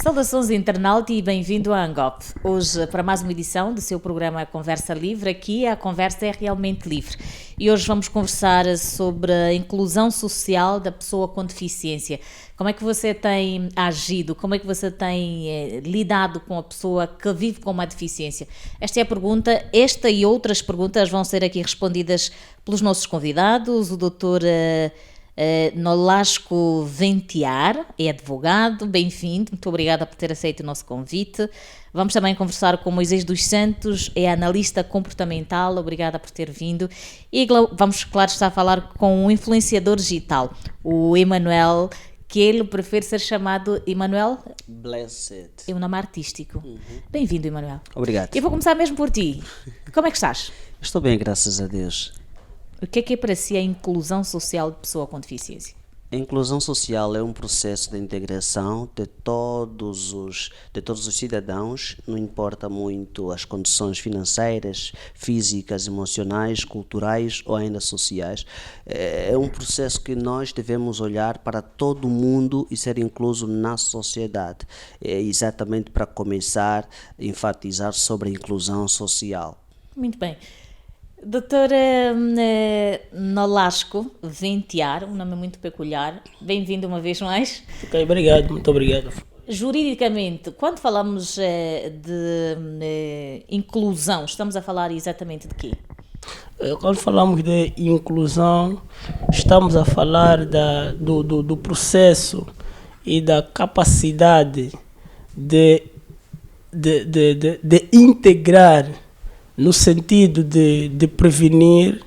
Saudações internauta e bem-vindo à Angop. Hoje para mais uma edição do seu programa Conversa Livre. Aqui a conversa é realmente livre. E hoje vamos conversar sobre a inclusão social da pessoa com deficiência. Como é que você tem agido? Como é que você tem lidado com a pessoa que vive com uma deficiência? Esta é a pergunta. Esta e outras perguntas vão ser aqui respondidas pelos nossos convidados. O doutor Nolasco Ventiar é advogado, bem-vindo, muito obrigada por ter aceito o nosso convite. Vamos também conversar com Moisés dos Santos, é analista comportamental, obrigada por ter vindo. E vamos, claro, estar a falar com um influenciador digital, o Emanuel, que ele prefere ser chamado Emanuel Blessed. É um nome artístico. Bem-vindo, Emanuel. Obrigado. Eu vou começar mesmo por ti. Como é que estás? Estou bem, graças a Deus. O que é para si a inclusão social de pessoa com deficiência? A inclusão social é um processo de integração de todos os cidadãos, não importa muito as condições financeiras, físicas, emocionais, culturais ou ainda sociais. É um processo que nós devemos olhar para todo mundo e ser incluso na sociedade. É exatamente para começar a enfatizar sobre a inclusão social. Muito bem. Doutora Nolasco Ventiar, um nome muito peculiar, bem-vindo uma vez mais. Ok, obrigado, muito obrigado. Juridicamente, quando falamos de inclusão, estamos a falar exatamente de quê? Quando falamos de inclusão, estamos a falar do processo e da capacidade de integrar no sentido de prevenir,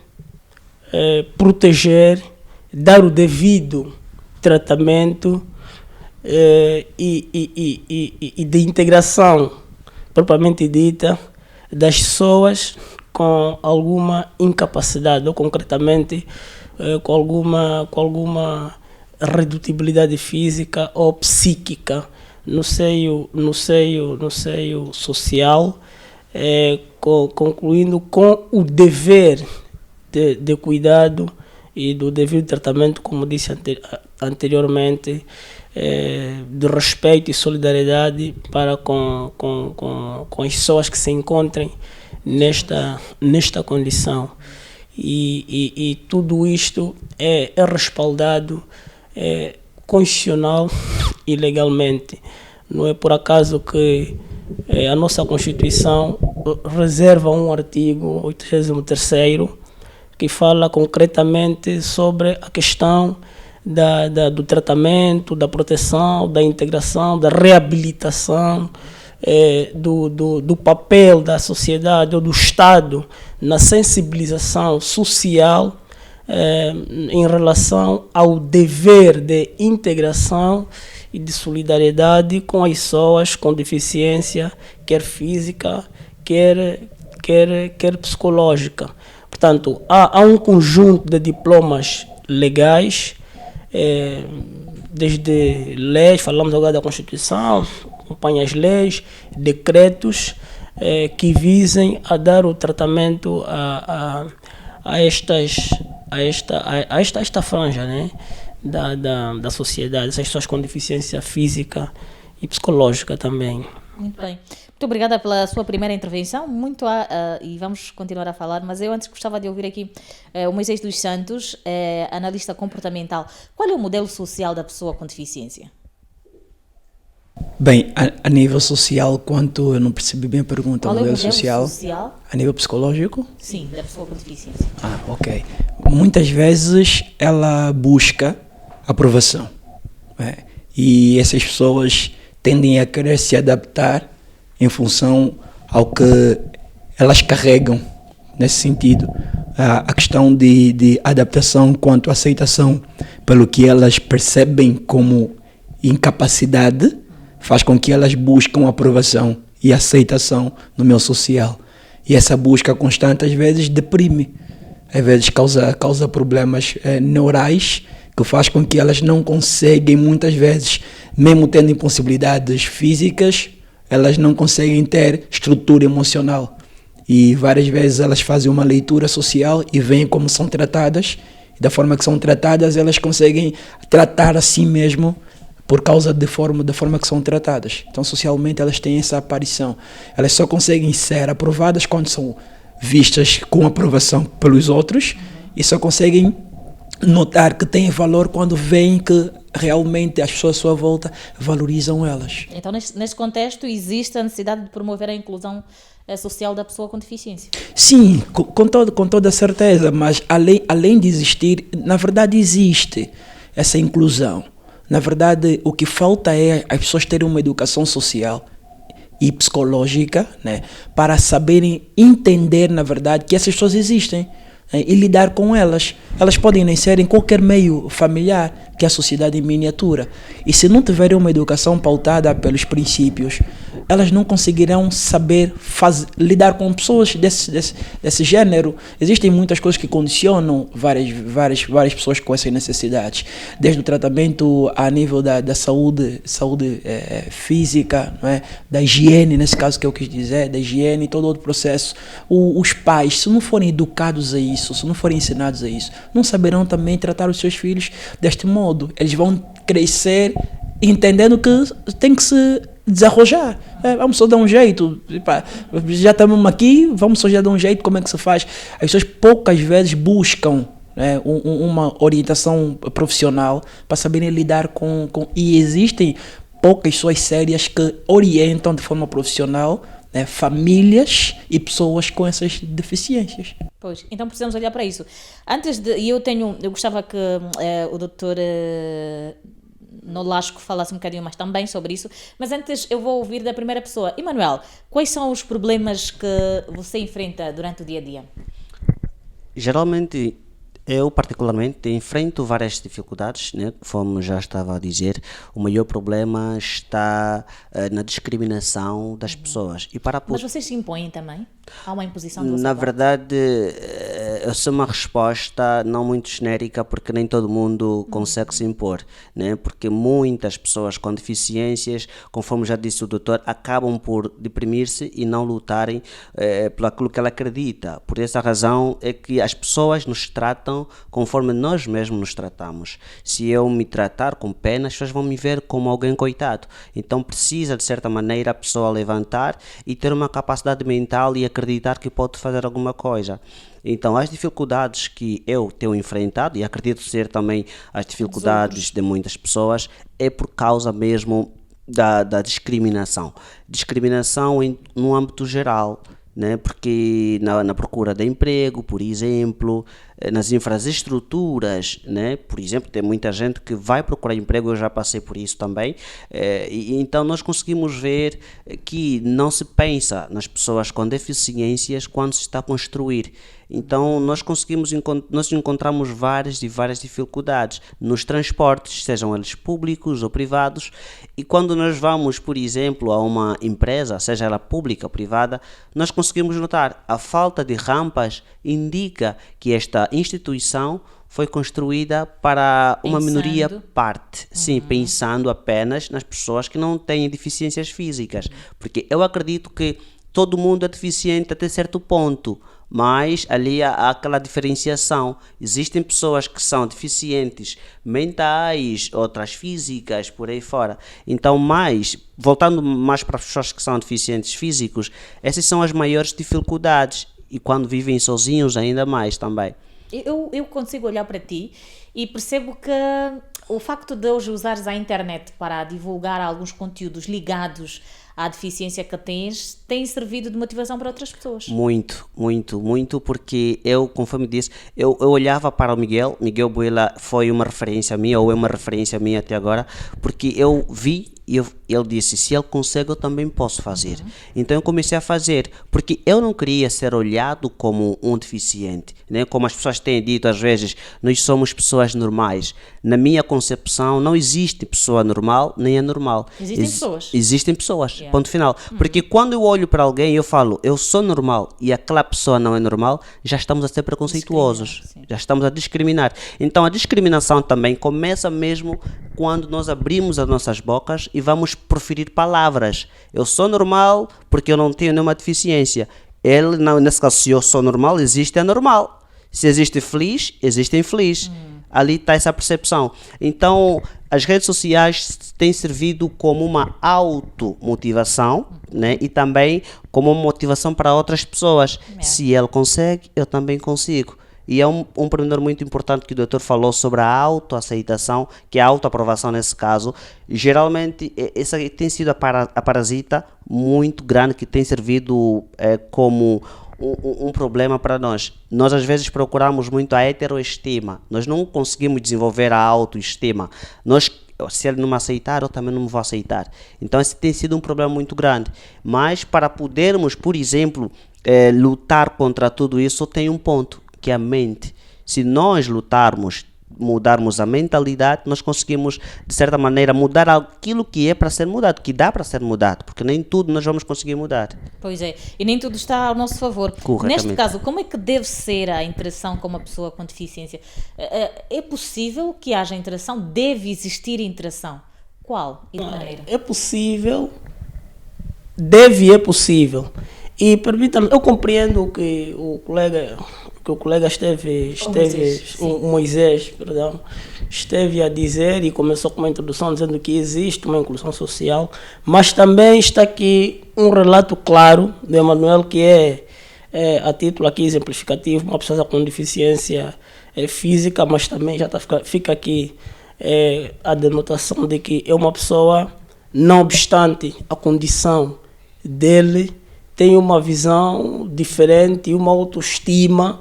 proteger, dar o devido tratamento e de integração propriamente dita das pessoas com alguma incapacidade ou concretamente com alguma redutibilidade física ou psíquica no seio social, concluindo com o dever de cuidado e do devido tratamento, como disse anteriormente, de respeito e solidariedade para com as pessoas que se encontrem nesta condição. E tudo isto é respaldado constitucional e legalmente. Não é por acaso que a nossa Constituição reserva um artigo 83º que fala concretamente sobre a questão do tratamento, da proteção, da integração, da reabilitação, do papel da sociedade ou do Estado na sensibilização social em relação ao dever de integração e de solidariedade com as pessoas com deficiência, quer física, quer psicológica. Portanto, há um conjunto de diplomas legais, desde leis, falamos agora da Constituição, acompanha as leis, decretos que visem a dar o tratamento a esta franja, né, da sociedade, essas pessoas com deficiência física e psicológica também. Muito bem. Muito obrigada pela sua primeira intervenção. E vamos continuar a falar, mas eu antes gostava de ouvir aqui o Moisés dos Santos, analista comportamental. Qual é o modelo social da pessoa com deficiência? Bem, a nível social, eu não percebi bem a pergunta, qual modelo é o modelo social, a nível psicológico? Sim, da pessoa com deficiência. Ok. Muitas vezes ela busca aprovação, né? E essas pessoas tendem a querer se adaptar em função ao que elas carregam nesse sentido. A questão de adaptação quanto à aceitação pelo que elas percebem como incapacidade faz com que elas buscam aprovação e aceitação no meio social. E essa busca constante às vezes deprime, às vezes causa problemas neurais que faz com que elas não conseguem muitas vezes, mesmo tendo impossibilidades físicas, elas não conseguem ter estrutura emocional. E várias vezes elas fazem uma leitura social e veem como são tratadas. E da forma que são tratadas, elas conseguem tratar a si mesmo por causa da forma que são tratadas. Então, socialmente, elas têm essa aparição. Elas só conseguem ser aprovadas quando são vistas com aprovação pelos outros e só conseguem notar que têm valor quando veem que realmente as pessoas à sua volta valorizam elas. Então, neste contexto, existe a necessidade de promover a inclusão social da pessoa com deficiência? Sim, com toda certeza, mas além de existir, na verdade existe essa inclusão. Na verdade, o que falta é as pessoas terem uma educação social e psicológica, né, para saberem entender, na verdade, que essas pessoas existem, né, e lidar com elas. Elas podem nascer em qualquer meio familiar, que é a sociedade em miniatura. E se não tiverem uma educação pautada pelos princípios, elas não conseguirão saber lidar com pessoas desse género. Existem muitas coisas que condicionam várias pessoas com essas necessidades. Desde o tratamento a nível da saúde física, não é? Da higiene, nesse caso que eu quis dizer, da higiene, todo outro processo. Os pais, se não forem educados a isso, se não forem ensinados a isso, não saberão também tratar os seus filhos deste modo. Eles vão crescer entendendo que tem que se desarrojar. Vamos só dar um jeito. Já estamos aqui, vamos só já dar um jeito. Como é que se faz? As pessoas poucas vezes buscam, né, uma orientação profissional para saberem lidar com... E existem poucas pessoas sérias que orientam de forma profissional, né, famílias e pessoas com essas deficiências. Pois, então precisamos olhar para isso. Eu gostava que o doutor Nolasco falasse um bocadinho mais também sobre isso, mas antes eu vou ouvir da primeira pessoa. Emanuel, quais são os problemas que você enfrenta durante o dia a dia? Geralmente, eu particularmente enfrento várias dificuldades, né? Como já estava a dizer, o maior problema está na discriminação das pessoas. Mas vocês se impõem também? Há uma imposição de Na verdade, essa é uma resposta não muito genérica, porque nem todo mundo consegue se impor, né? Porque muitas pessoas com deficiências, conforme já disse o doutor, acabam por deprimir-se e não lutarem por aquilo que ela acredita. Por essa razão é que as pessoas nos tratam conforme nós mesmos nos tratamos. Se eu me tratar com pena, as pessoas vão me ver como alguém coitado. Então precisa, de certa maneira, a pessoa levantar e ter uma capacidade mental e acreditar que pode fazer alguma coisa. Então, as dificuldades que eu tenho enfrentado, e acredito ser também as dificuldades de muitas pessoas, é por causa mesmo da discriminação. Discriminação no âmbito geral, né? Porque na procura de emprego, por exemplo, nas infraestruturas, né? Por exemplo, tem muita gente que vai procurar emprego, eu já passei por isso também, e então nós conseguimos ver que não se pensa nas pessoas com deficiências quando se está a construir. Então nós encontramos várias dificuldades nos transportes, sejam eles públicos ou privados, e quando nós vamos, por exemplo, a uma empresa, seja ela pública ou privada, nós conseguimos notar a falta de rampas indica que esta instituição foi construída para uma minoria parte, sim, pensando apenas nas pessoas que não têm deficiências físicas, porque eu acredito que todo mundo é deficiente até certo ponto, mas ali há aquela diferenciação. Existem pessoas que são deficientes mentais, outras físicas, por aí fora. Então, voltando mais para as pessoas que são deficientes físicos, essas são as maiores dificuldades, e quando vivem sozinhos ainda mais também. Eu consigo olhar para ti e percebo que o facto de hoje usares a internet para divulgar alguns conteúdos ligados à deficiência que tens, tem servido de motivação para outras pessoas. Muito, porque eu, conforme disse, eu olhava para o Miguel Buela foi uma referência minha, ou é uma referência minha até agora, porque eu vi e ele disse, se ele consegue, eu também posso fazer. Então eu comecei a fazer, porque eu não queria ser olhado como um deficiente, né? Como as pessoas têm dito às vezes, nós somos pessoas normais. Na minha concepção, não existe pessoa normal, nem anormal. Existem pessoas, yeah. Ponto final. Porque quando eu olho para alguém e eu falo, eu sou normal, e aquela pessoa não é normal, já estamos a ser preconceituosos, já estamos a discriminar. Então a discriminação também começa mesmo quando nós abrimos as nossas bocas e vamos proferir palavras. Eu sou normal porque eu não tenho nenhuma deficiência. Nesse caso, se eu sou normal, existe anormal. Se existe feliz, existe infeliz. ali está essa percepção. Então, as redes sociais têm servido como uma automotivação, né? E também como uma motivação para outras pessoas. Se ele consegue, eu também consigo. E é um pormenor muito importante que o doutor falou sobre a autoaceitação, que é a autoaprovação nesse caso. E, geralmente, essa tem sido a parasita muito grande que tem servido como um problema para nós. Nós, às vezes, procuramos muito a heteroestima. Nós não conseguimos desenvolver a autoestima. Se ele não me aceitar, eu também não me vou aceitar. Então, esse tem sido um problema muito grande. Mas, para podermos, por exemplo, lutar contra tudo isso, tem um ponto, que é a mente. Se nós lutarmos, mudarmos a mentalidade, nós conseguimos, de certa maneira, mudar aquilo que é para ser mudado, que dá para ser mudado, porque nem tudo nós vamos conseguir mudar. Pois é, e nem tudo está ao nosso favor. Neste caso, como é que deve ser a interação com uma pessoa com deficiência? É possível que haja interação? Deve existir interação? Qual e de maneira? É possível, é possível. E permita-me, eu compreendo que o colega Moisés, esteve a dizer e começou com uma introdução dizendo que existe uma inclusão social, mas também está aqui um relato claro de Emanuel que é a título aqui exemplificativo, uma pessoa com deficiência física, mas também já fica aqui a denotação de que é uma pessoa, não obstante a condição dele, tem uma visão diferente, uma autoestima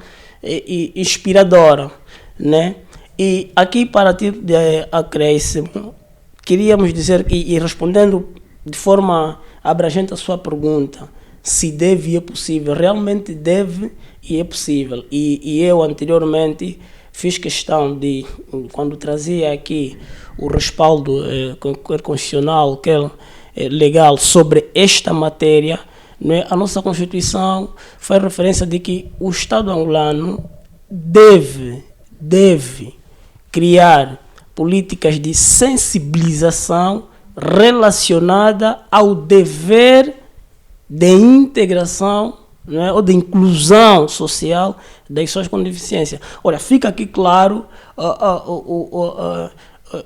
inspiradora, né? E aqui, para título de acréscimo, queríamos dizer, e respondendo de forma abrangente a sua pergunta, se deve e é possível, realmente deve e é possível. E eu anteriormente fiz questão de, quando trazia aqui o respaldo quer constitucional, quer legal sobre esta matéria, né, a nossa Constituição faz referência de que o Estado angolano deve criar políticas de sensibilização relacionada ao dever de integração, né, ou de inclusão social das pessoas com deficiência. Olha, fica aqui claro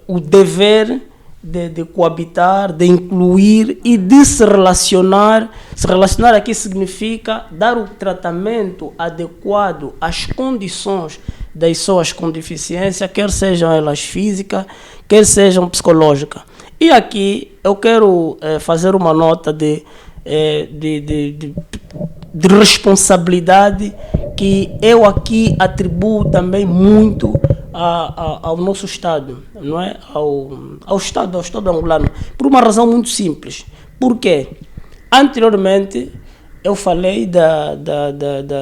o dever de coabitar, de incluir e de se relacionar. Se relacionar aqui significa dar o tratamento adequado às condições das pessoas com deficiência, quer sejam elas físicas, quer sejam psicológicas. E aqui eu quero fazer uma nota de responsabilidade que eu aqui atribuo também muito ao nosso Estado, não é? ao Estado angolano, por uma razão muito simples. Porque anteriormente eu falei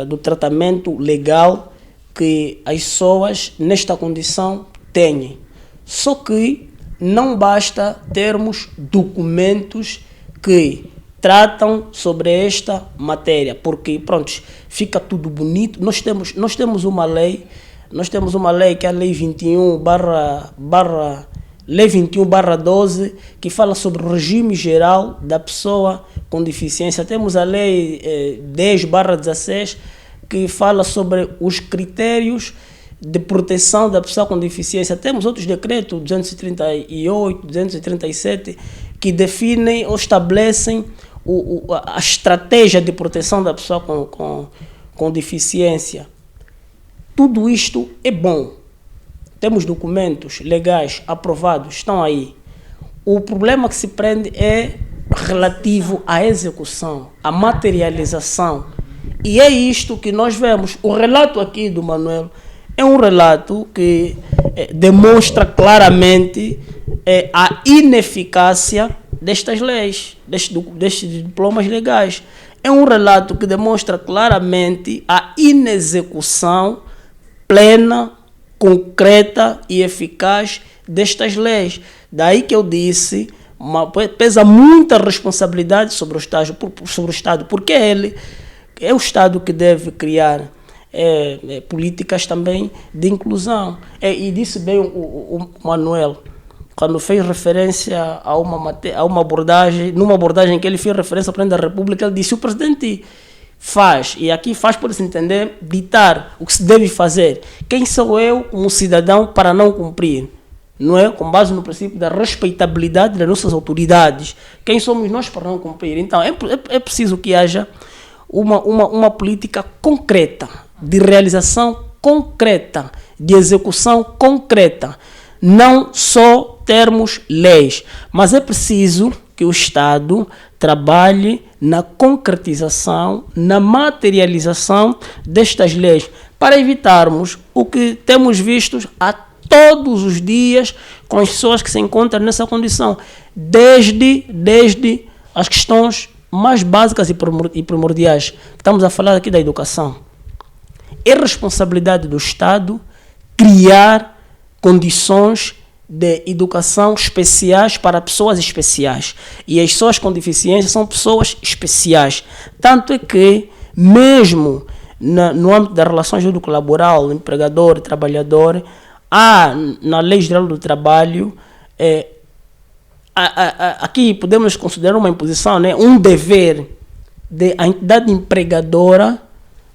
do tratamento legal que as pessoas nesta condição têm. Só que não basta termos documentos que tratam sobre esta matéria, porque pronto, fica tudo bonito. Nós temos uma lei que é a Lei 21/12, que fala sobre o regime geral da pessoa com deficiência. Temos a Lei 10/16, que fala sobre os critérios de proteção da pessoa com deficiência. Temos outros decretos, 238, 237, que definem ou estabelecem a estratégia de proteção da pessoa com deficiência. Tudo isto é bom. Temos documentos legais aprovados, estão aí. O problema que se prende é relativo à execução, à materialização. E é isto que nós vemos. O relato aqui do Manuel é um relato que demonstra claramente a ineficácia destas leis, destes diplomas legais. É um relato que demonstra claramente a inexecução plena, concreta e eficaz destas leis. Daí que eu disse, pesa muita responsabilidade sobre o Estado, porque ele é o Estado que deve criar políticas também de inclusão. E disse bem o Manuel, quando fez referência a uma abordagem, numa abordagem que ele fez referência ao Presidente da República, ele disse: o Presidente faz, e aqui faz, pode-se entender, ditar o que se deve fazer. Quem sou eu, como cidadão, para não cumprir? Não é? Com base no princípio da respeitabilidade das nossas autoridades. Quem somos nós para não cumprir? Então, é preciso que haja uma política concreta, de realização concreta, de execução concreta. Não só termos leis, mas é preciso que o Estado trabalhe na concretização, na materialização destas leis, para evitarmos o que temos visto a todos os dias com as pessoas que se encontram nessa condição, desde as questões mais básicas e primordiais. Estamos a falar aqui da educação. É responsabilidade do Estado criar condições de educação especiais para pessoas especiais. E as pessoas com deficiência são pessoas especiais. Tanto é que, mesmo no âmbito da relação jurídico-laboral, empregador e trabalhador, há na Lei Geral do Trabalho, aqui podemos considerar uma imposição, né, um dever da entidade empregadora,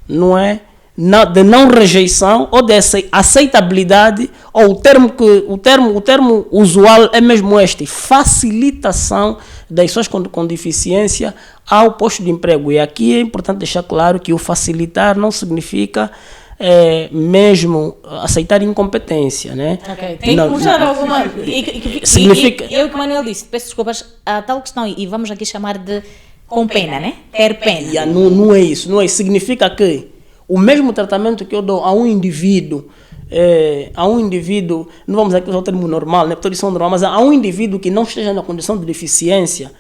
não é? De não rejeição ou de aceitabilidade, ou o termo usual é mesmo este: facilitação das pessoas com deficiência ao posto de emprego. E aqui é importante deixar claro que o facilitar não significa mesmo aceitar incompetência, né? Okay. Tem que mostrar alguma... significa... Eu que o Manuel disse, peço desculpas, a tal questão, e vamos aqui chamar de com pena, né? Ter pena. Não é isso, não é. Significa que o mesmo tratamento que eu dou a um indivíduo, não vamos aqui usar o termo normal, né? Todos são normais, mas a um indivíduo que não esteja na condição de deficiência,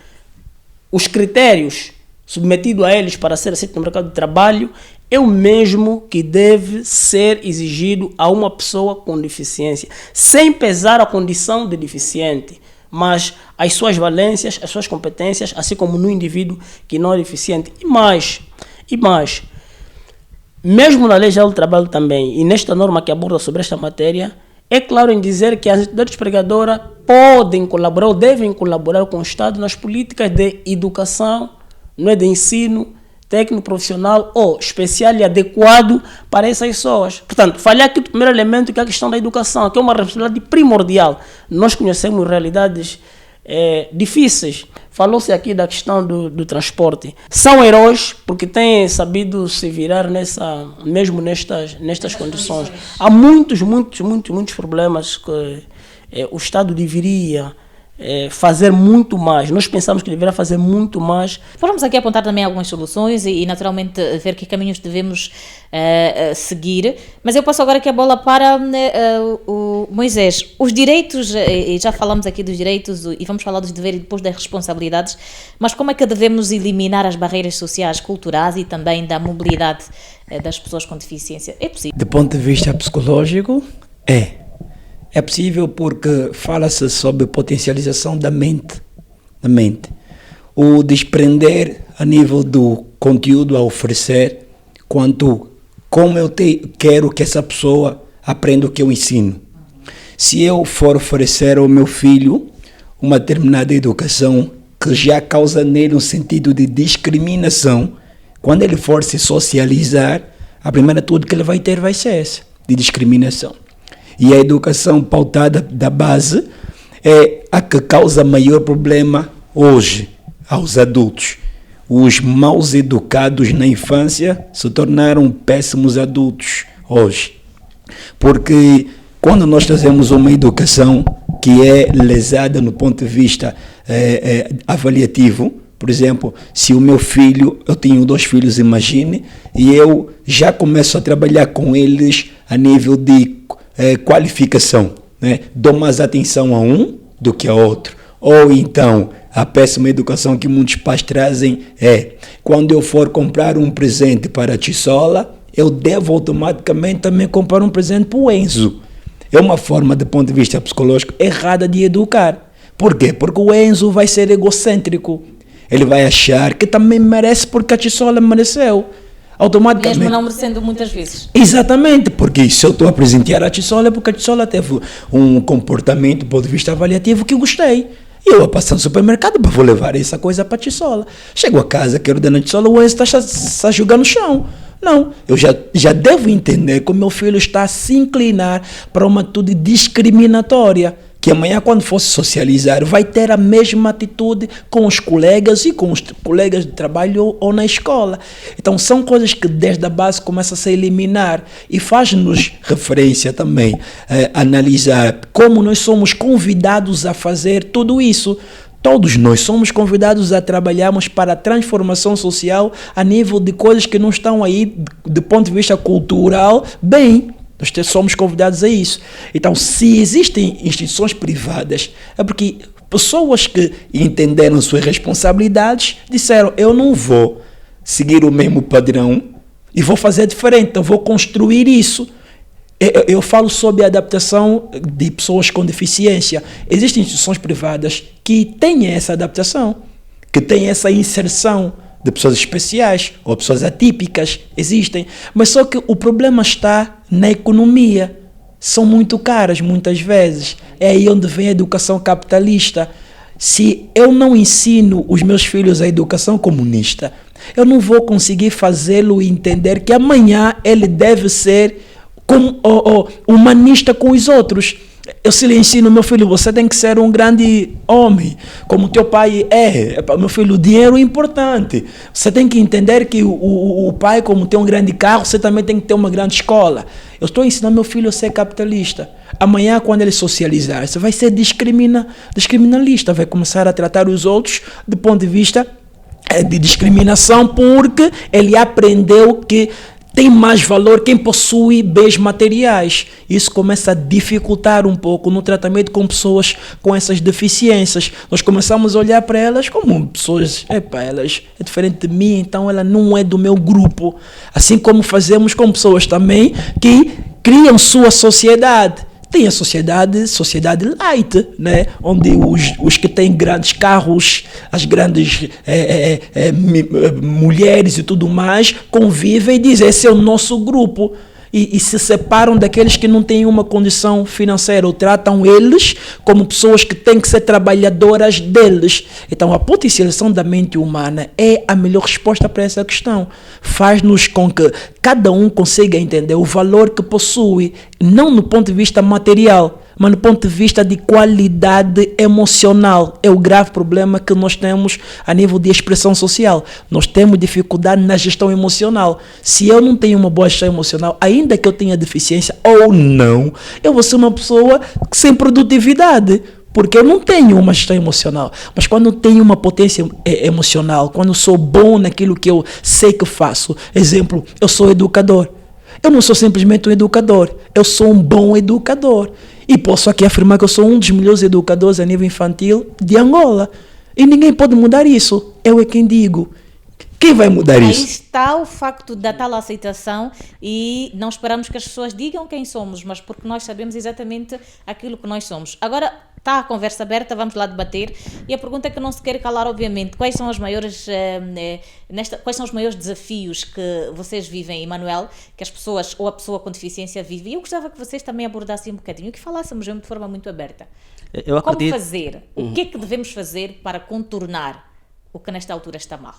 os critérios submetidos a eles para ser aceito no mercado de trabalho é o mesmo que deve ser exigido a uma pessoa com deficiência, sem pesar a condição de deficiente, mas as suas valências, as suas competências, assim como no indivíduo que não é deficiente. E mais, mesmo na Lei Geral do Trabalho também, e nesta norma que aborda sobre esta matéria, é claro em dizer que as entidades empregadoras podem colaborar ou devem colaborar com o Estado nas políticas de educação, não é, de ensino técnico, profissional ou especial e adequado para essas pessoas. Portanto, falhar aqui o primeiro elemento, que é a questão da educação, que é uma responsabilidade primordial. Nós conhecemos realidades difíceis. Falou-se aqui da questão do transporte. São heróis porque têm sabido se virar mesmo nestas condições. Há muitos problemas que o Estado deveria fazer muito mais. Nós pensamos que deveria fazer muito mais. Vamos aqui apontar também algumas soluções e naturalmente ver que caminhos devemos seguir, mas eu passo agora aqui a bola para o Moisés. Os direitos, e já falamos aqui dos direitos e vamos falar dos deveres e depois das responsabilidades, mas como é que devemos eliminar as barreiras sociais, culturais e também da mobilidade das pessoas com deficiência? É possível? Do ponto de vista psicológico, é possível porque fala-se sobre potencialização da mente. O desprender a nível do conteúdo a oferecer, como eu quero que essa pessoa aprenda o que eu ensino. Se eu for oferecer ao meu filho uma determinada educação que já causa nele um sentido de discriminação, quando ele for se socializar, a primeira tudo que ele vai ter vai ser essa, de discriminação. E a educação pautada da base é a que causa maior problema hoje aos adultos. Os mal educados na infância se tornaram péssimos adultos hoje. Porque quando nós trazemos uma educação que é lesada no ponto de vista avaliativo, por exemplo, se o meu filho, eu tenho 2 filhos, imagine, e eu já começo a trabalhar com eles a nível de qualificação, né? Dou mais atenção a um do que a outro. Ou então, a péssima educação que muitos pais trazem quando eu for comprar um presente para a Tissola, eu devo automaticamente também comprar um presente para o Enzo. É uma forma, do ponto de vista psicológico, errada de educar. Por quê? Porque o Enzo vai ser egocêntrico. Ele vai achar que também merece porque a Tissola mereceu. Automaticamente. Mesmo não merecendo muitas vezes. Exatamente, porque se eu estou a presentear a Tissola é porque a Tissola teve um comportamento do ponto de vista avaliativo que eu gostei. E eu vou passar no supermercado, vou levar essa coisa para a tiçola. Chego a casa, quero dar na tiçola, o Enzo está a jogar no chão. Não, eu já devo entender que o meu filho está a se inclinar para uma atitude discriminatória. Que amanhã, quando for socializar, vai ter a mesma atitude com os colegas e com os colegas de trabalho ou na escola. Então, são coisas que desde a base começam a se eliminar e faz-nos referência também analisar como nós somos convidados a fazer tudo isso. Todos nós somos convidados a trabalharmos para a transformação social a nível de coisas que não estão aí, do ponto de vista cultural, bem. Nós somos convidados a isso. Então, se existem instituições privadas, é porque pessoas que entenderam suas responsabilidades disseram: eu não vou seguir o mesmo padrão e vou fazer diferente, então vou construir isso. Eu falo sobre a adaptação de pessoas com deficiência. Existem instituições privadas que têm essa adaptação, que têm essa inserção de pessoas especiais ou pessoas atípicas, existem. Mas só que o problema está na economia. São muito caras muitas vezes. É aí onde vem a educação capitalista. Se eu não ensino os meus filhos a educação comunista, eu não vou conseguir fazê-lo entender que amanhã ele deve ser humanista com os outros. Eu se lhe ensino, meu filho, você tem que ser um grande homem, como teu pai é. Meu filho, o dinheiro é importante. Você tem que entender que o pai, como tem um grande carro, você também tem que ter uma grande escola. Eu estou ensinando meu filho a ser capitalista. Amanhã, quando ele socializar, você vai ser discriminalista, vai começar a tratar os outros do ponto de vista de discriminação, porque ele aprendeu que tem mais valor quem possui bens materiais. Isso começa a dificultar um pouco no tratamento com pessoas com essas deficiências. Nós começamos a olhar para elas como pessoas, elas é diferente de mim, então ela não é do meu grupo. Assim como fazemos com pessoas também que criam sua sociedade. Tem a sociedade light, né? Onde os que têm grandes carros, as grandes mulheres e tudo mais, convivem e dizem: esse é o nosso grupo. E se separam daqueles que não têm uma condição financeira, ou tratam eles como pessoas que têm que ser trabalhadoras deles. Então, a potencialização da mente humana é a melhor resposta para essa questão. Faz-nos com que cada um consiga entender o valor que possui, não no ponto de vista material, mas no ponto de vista de qualidade emocional. É o grave problema que nós temos a nível de expressão social. Nós temos dificuldade na gestão emocional. Se eu não tenho uma boa gestão emocional, ainda que eu tenha deficiência ou não, eu vou ser uma pessoa sem produtividade, porque eu não tenho uma gestão emocional. Mas quando eu tenho uma potência emocional, quando eu sou bom naquilo que eu sei que faço, exemplo, eu sou educador. Eu não sou simplesmente um educador, eu sou um bom educador. E posso aqui afirmar que eu sou um dos melhores educadores a nível infantil de Angola. E ninguém pode mudar isso. Eu é quem digo. Quem vai mudar isso? Aí está o facto da tal aceitação, e não esperamos que as pessoas digam quem somos, mas porque nós sabemos exatamente aquilo que nós somos. Agora está a conversa aberta, vamos lá debater. E a pergunta que não se quer calar, obviamente: quais são os maiores desafios que vocês vivem, Emanuel, que as pessoas ou a pessoa com deficiência vive? E eu gostava que vocês também abordassem um bocadinho, que falássemos mesmo de forma muito aberta. Como fazer? O que é que devemos fazer para contornar o que nesta altura está mal?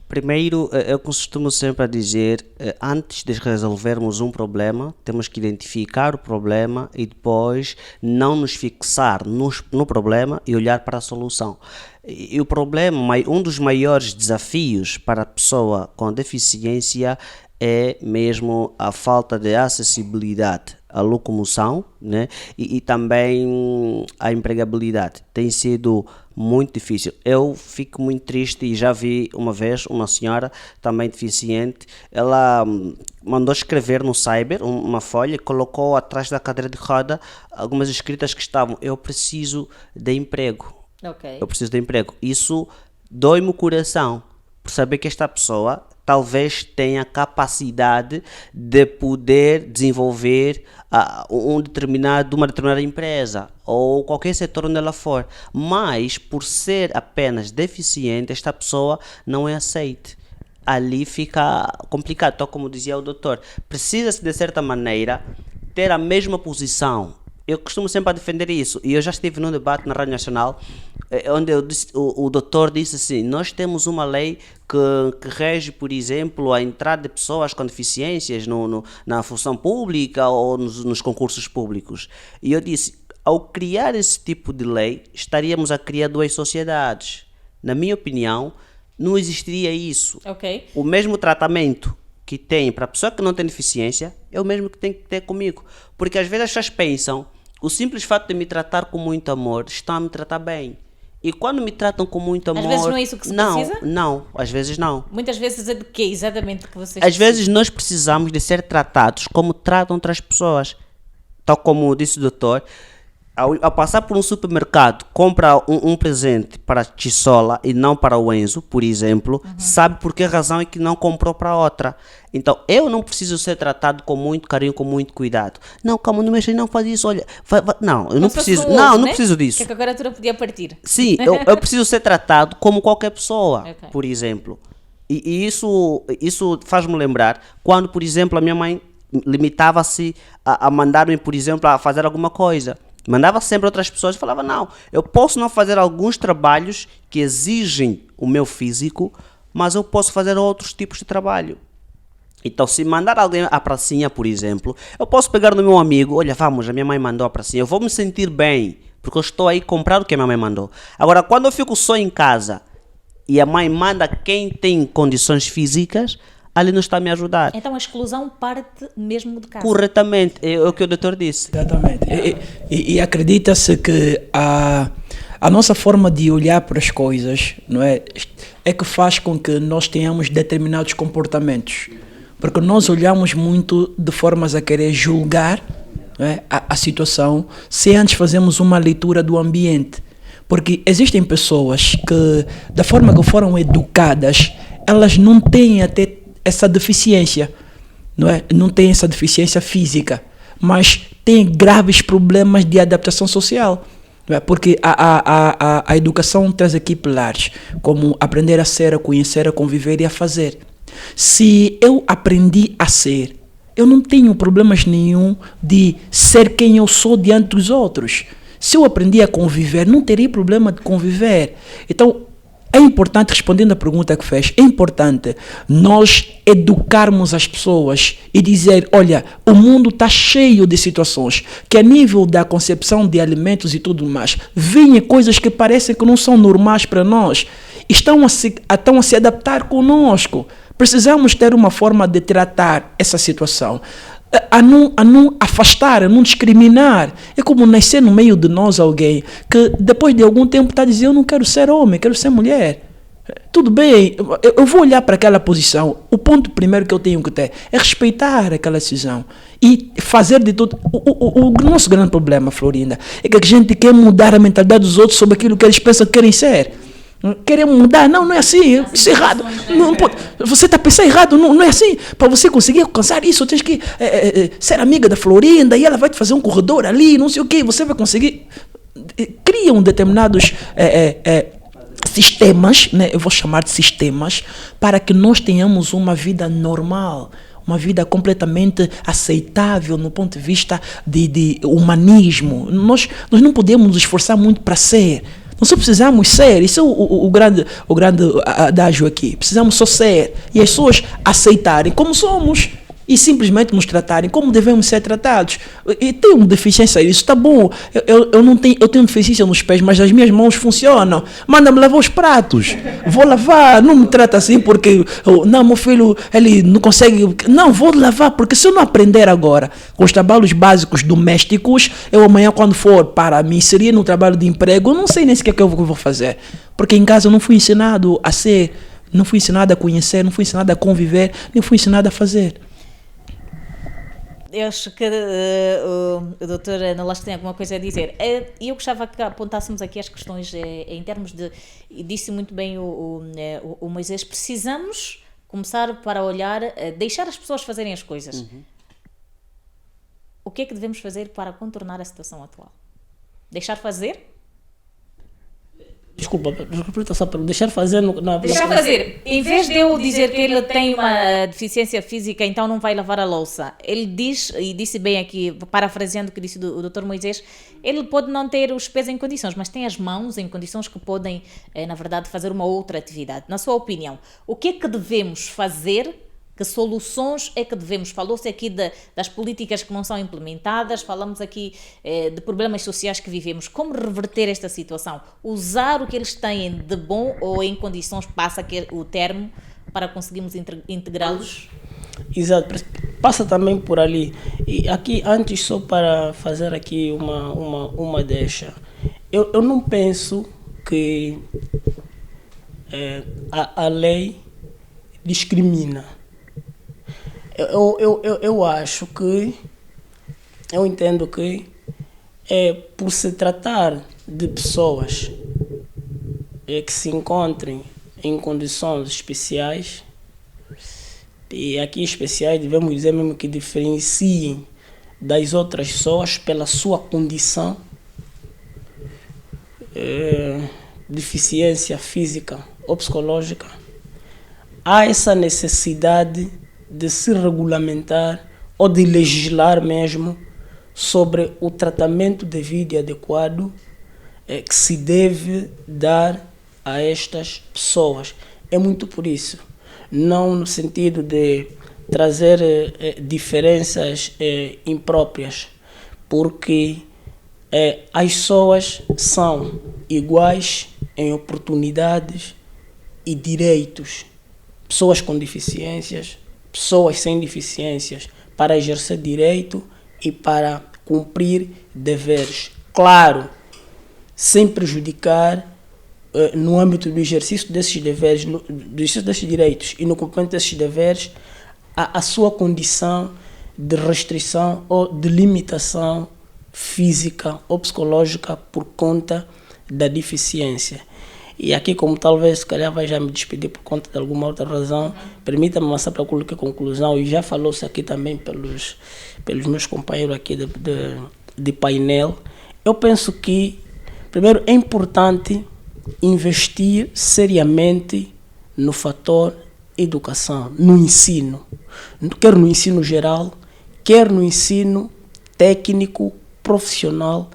Primeiro, eu costumo sempre a dizer, antes de resolvermos um problema, temos que identificar o problema e depois não nos fixar no problema e olhar para a solução. E o problema, um dos maiores desafios para a pessoa com deficiência é mesmo a falta de acessibilidade à locomoção, né? E também a empregabilidade. Tem sido muito difícil. Eu fico muito triste e já vi uma vez uma senhora também deficiente, ela mandou escrever no Cyber uma folha e colocou atrás da cadeira de roda algumas escritas que estavam: eu preciso de emprego. Okay. Eu preciso de emprego. Isso dói-me o coração, por saber que esta pessoa talvez tenha capacidade de poder desenvolver uma determinada empresa ou qualquer setor onde ela for, mas por ser apenas deficiente, esta pessoa não é aceite. Ali fica complicado, então, como dizia o doutor, precisa-se de certa maneira ter a mesma posição Eu costumo sempre a defender isso, e eu já estive num debate na Rádio Nacional, onde o doutor disse assim, nós temos uma lei que rege, por exemplo, a entrada de pessoas com deficiências na função pública ou nos concursos públicos. E eu disse, ao criar esse tipo de lei, estaríamos a criar duas sociedades. Na minha opinião, não existiria isso. Ok. O mesmo tratamento que tem para a pessoa que não tem deficiência é o mesmo que tem que ter comigo. Porque às vezes as pessoas pensam, o simples fato de me tratar com muito amor, estão a me tratar bem. E quando me tratam com muito amor... Às vezes não é isso que se precisa? Não, às vezes não. Muitas vezes é de quê exatamente que vocês Às vezes nós precisamos de ser tratados como tratam outras pessoas. Tal como disse o doutor, ao passar por um supermercado, compra um presente para a Tissola e não para o Enzo, por exemplo, sabe por que razão é que não comprou para outra. Então, eu não preciso ser tratado com muito carinho, com muito cuidado. Não, calma, não mexa, não faz isso, olha. Não, eu não preciso, não preciso disso. Que agora a altura podia partir. Sim, eu preciso ser tratado como qualquer pessoa, Ok. por exemplo. E isso faz-me lembrar quando, por exemplo, a minha mãe limitava-se a mandar-me, por exemplo, a fazer alguma coisa. Mandava sempre outras pessoas e falava, não, eu posso não fazer alguns trabalhos que exigem o meu físico, mas eu posso fazer outros tipos de trabalho. Então, se mandar alguém à pracinha, por exemplo, eu posso pegar no meu amigo, olha, vamos, a minha mãe mandou à pracinha, eu vou me sentir bem, porque eu estou aí comprar o que a minha mãe mandou. Agora, quando eu fico só em casa e a mãe manda quem tem condições físicas, ali não está a me ajudar. Então a exclusão parte mesmo de casa. Corretamente, é o que o doutor disse. Exatamente. E acredita-se que a nossa forma de olhar para as coisas, não é que faz com que nós tenhamos determinados comportamentos. Porque nós olhamos muito de formas a querer julgar, não é, a situação, se antes fazemos uma leitura do ambiente. Porque existem pessoas que, da forma que foram educadas, elas não têm até essa deficiência, não é? Não têm essa deficiência física, mas têm graves problemas de adaptação social. Não é? Porque a educação traz aqui pilares, como aprender a ser, a conhecer, a conviver e a fazer. Se eu aprendi a ser, eu não tenho problemas nenhum de ser quem eu sou diante dos outros. Se eu aprendi a conviver, não teria problema de conviver. Então, é importante, respondendo a pergunta que fez, é importante nós educarmos as pessoas e dizer, olha, o mundo está cheio de situações que a nível da concepção de alimentos e tudo mais, vêm coisas que parecem que não são normais para nós, estão a se adaptar conosco. Precisamos ter uma forma de tratar essa situação. A não afastar, a não discriminar. É como nascer no meio de nós alguém que depois de algum tempo está a dizer, eu não quero ser homem, quero ser mulher. Tudo bem, eu vou olhar para aquela posição. O ponto primeiro que eu tenho que ter é respeitar aquela decisão e fazer de tudo. O nosso grande problema, Florinda, é que a gente quer mudar a mentalidade dos outros sobre aquilo que eles pensam que querem ser. Queremos mudar, não é assim, isso é errado. Não pode, você está pensando errado, não é assim. Para você conseguir alcançar isso, tens que ser amiga da Florinda e ela vai te fazer um corredor ali, não sei o que, você vai conseguir. Criam determinados sistemas, né? Eu vou chamar de sistemas, para que nós tenhamos uma vida normal, uma vida completamente aceitável no ponto de vista de humanismo. Nós não podemos nos esforçar muito para ser. Nós só precisamos ser, isso é o grande adágio aqui. Precisamos só ser e as pessoas aceitarem como somos e simplesmente nos tratarem como devemos ser tratados. E tenho deficiência nisso, está bom. Eu tenho deficiência nos pés, mas as minhas mãos funcionam. Manda-me lavar os pratos. Vou lavar, não me trata assim porque, não, meu filho, ele não consegue. Não, vou lavar, porque se eu não aprender agora com os trabalhos básicos domésticos, eu amanhã, quando for para me inserir no trabalho de emprego, eu não sei nem sequer o que eu vou fazer. Porque em casa eu não fui ensinado a ser, não fui ensinado a conhecer, não fui ensinado a conviver, nem fui ensinado a fazer. Eu acho que o doutor Ana Lopes tem alguma coisa a dizer. Eu gostava que apontássemos aqui as questões em termos de, disse muito bem o Moisés, precisamos começar para olhar, deixar as pessoas fazerem as coisas. O que é que devemos fazer para contornar a situação atual? Deixar fazer? Desculpa só para deixar fazer Deixa fazer. Em vez de eu dizer que ele tem uma deficiência física, então não vai lavar a louça, ele diz, e disse bem aqui, parafraseando o que disse o Dr. Moisés, ele pode não ter os pés em condições, mas tem as mãos em condições que podem, na verdade, fazer uma outra atividade. Na sua opinião, o que é que devemos fazer? Que soluções é que devemos? Falou-se aqui das políticas que não são implementadas, falamos aqui de problemas sociais que vivemos. Como reverter esta situação? Usar o que eles têm de bom ou em condições, passa o termo, para conseguirmos integrá-los? Exato, passa também por ali. E aqui, antes, só para fazer aqui uma deixa. Eu não penso que a lei discrimina. Eu acho que, eu entendo que por se tratar de pessoas que se encontrem em condições especiais, e aqui especiais devemos dizer mesmo que diferenciem das outras pessoas pela sua condição, deficiência física ou psicológica, há essa necessidade de se regulamentar ou de legislar mesmo sobre o tratamento devido e adequado que se deve dar a estas pessoas. É muito por isso, não no sentido de trazer diferenças impróprias, porque as pessoas são iguais em oportunidades e direitos. Pessoas com deficiências, pessoas sem deficiências, para exercer direito e para cumprir deveres. Claro, sem prejudicar no âmbito do exercício desses deveres, do exercício desses direitos e no cumprimento desses deveres, a sua condição de restrição ou de limitação física ou psicológica por conta da deficiência. E aqui, como talvez, se calhar vai já me despedir por conta de alguma outra razão, permita-me avançar para a conclusão, e já falou-se aqui também pelos meus companheiros aqui de painel. Eu penso que, primeiro, é importante investir seriamente no fator educação, no ensino, quer no ensino geral, quer no ensino técnico, profissional,